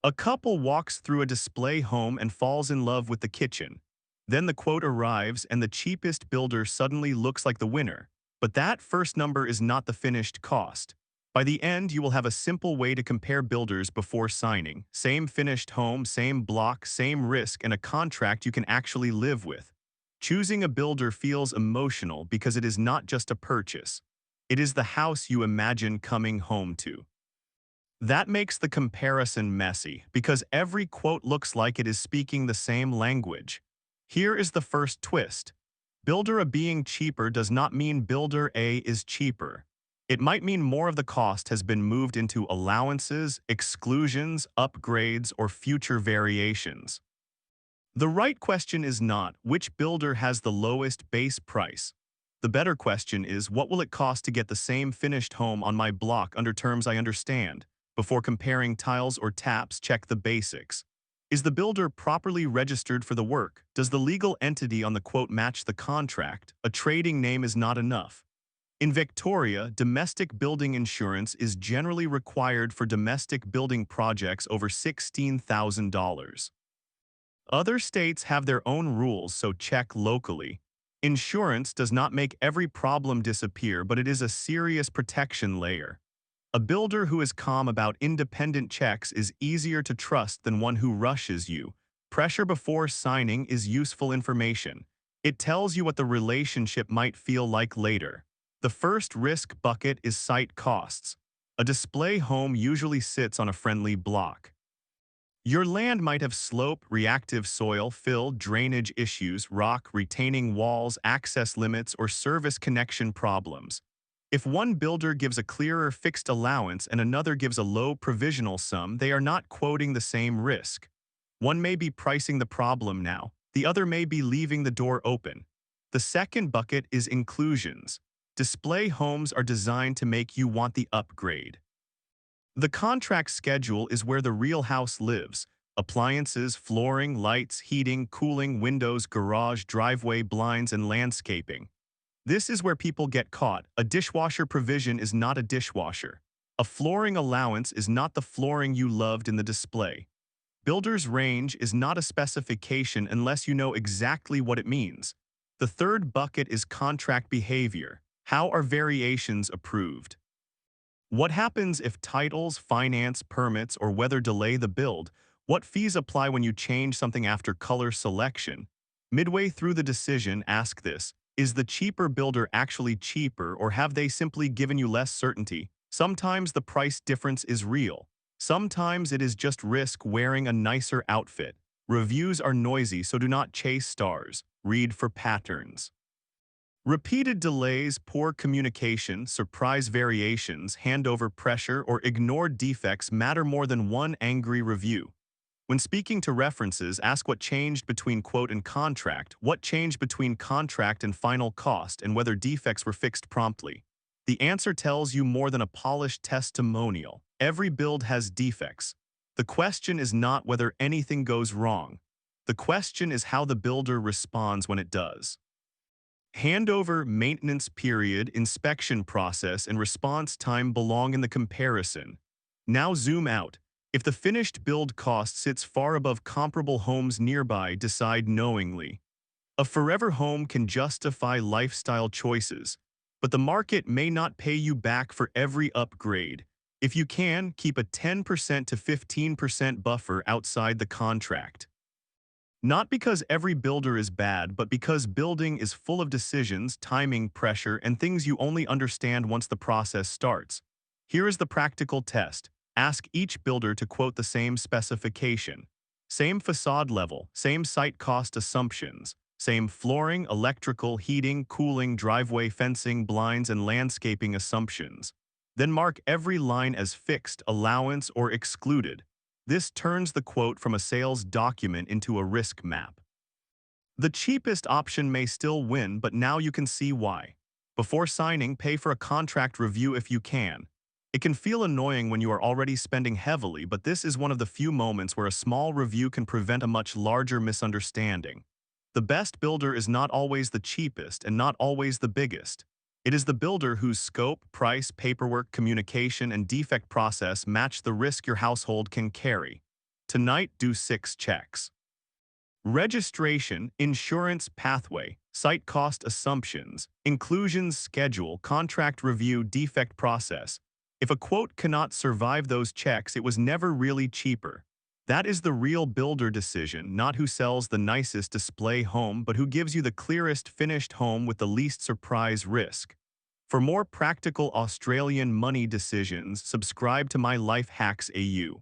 A couple walks through a display home and falls in love with the kitchen. Then the quote arrives and the cheapest builder suddenly looks like the winner. But that first number is not the finished cost. By the end, you will have a simple way to compare builders before signing. Same finished home, same block, same risk, and a contract you can actually live with. Choosing a builder feels emotional because it is not just a purchase. It is the house you imagine coming home to. That makes the comparison messy because every quote looks like it is speaking the same language. Here is the first twist. Builder A being cheaper does not mean Builder A is cheaper. It might mean more of the cost has been moved into allowances, exclusions, upgrades, or future variations. The right question is not which builder has the lowest base price. The better question is what will it cost to get the same finished home on my block under terms I understand. Before comparing tiles or taps, check the basics. Is the builder properly registered for the work? Does the legal entity on the quote match the contract? A trading name is not enough. In Victoria, domestic building insurance is generally required for domestic building projects over $16,000. Other states have their own rules, so check locally. Insurance does not make every problem disappear, but it is a serious protection layer. A builder who is calm about independent checks is easier to trust than one who rushes you. Pressure before signing is useful information. It tells you what the relationship might feel like later. The first risk bucket is site costs. A display home usually sits on a friendly block. Your land might have slope, reactive soil, fill, drainage issues, rock, retaining walls, access limits, or service connection problems. If one builder gives a clearer fixed allowance and another gives a low provisional sum, they are not quoting the same risk. One may be pricing the problem now, the other may be leaving the door open. The second bucket is inclusions. Display homes are designed to make you want the upgrade. The contract schedule is where the real house lives. Appliances, flooring, lights, heating, cooling, windows, garage, driveway, blinds, and landscaping. This is where people get caught. A dishwasher provision is not a dishwasher. A flooring allowance is not the flooring you loved in the display. Builder's range is not a specification unless you know exactly what it means. The third bucket is contract behavior. How are variations approved? What happens if titles, finance, permits, or weather delay the build? What fees apply when you change something after color selection? Midway through the decision, ask this. Is the cheaper builder actually cheaper, or have they simply given you less certainty? Sometimes the price difference is real. Sometimes it is just risk wearing a nicer outfit. Reviews are noisy, so do not chase stars. Read for patterns. Repeated delays, poor communication, surprise variations, handover pressure, or ignored defects matter more than one angry review. When speaking to references, ask what changed between quote and contract, what changed between contract and final cost, and whether defects were fixed promptly. The answer tells you more than a polished testimonial. Every build has defects. The question is not whether anything goes wrong. The question is how the builder responds when it does. Handover, maintenance period, inspection process, and response time belong in the comparison. Now zoom out. If the finished build cost sits far above comparable homes nearby, decide knowingly. A forever home can justify lifestyle choices, but the market may not pay you back for every upgrade. If you can, keep a 10% to 15% buffer outside the contract. Not because every builder is bad, but because building is full of decisions, timing, pressure, and things you only understand once the process starts. Here is the practical test. Ask each builder to quote the same specification. Same facade level, same site cost assumptions, same flooring, electrical, heating, cooling, driveway, fencing, blinds, and landscaping assumptions. Then mark every line as fixed, allowance, or excluded. This turns the quote from a sales document into a risk map. The cheapest option may still win, but now you can see why. Before signing, pay for a contract review if you can. It can feel annoying when you are already spending heavily, but this is one of the few moments where a small review can prevent a much larger misunderstanding. The best builder is not always the cheapest and not always the biggest. It is the builder whose scope, price, paperwork, communication, and defect process match the risk your household can carry. Tonight, do 6 checks. Registration, insurance pathway, site cost assumptions, inclusions schedule, contract review, defect process. If a quote cannot survive those checks, it was never really cheaper. That is the real builder decision, not who sells the nicest display home, but who gives you the clearest finished home with the least surprise risk. For more practical Australian money decisions, subscribe to my Life Hacks AU.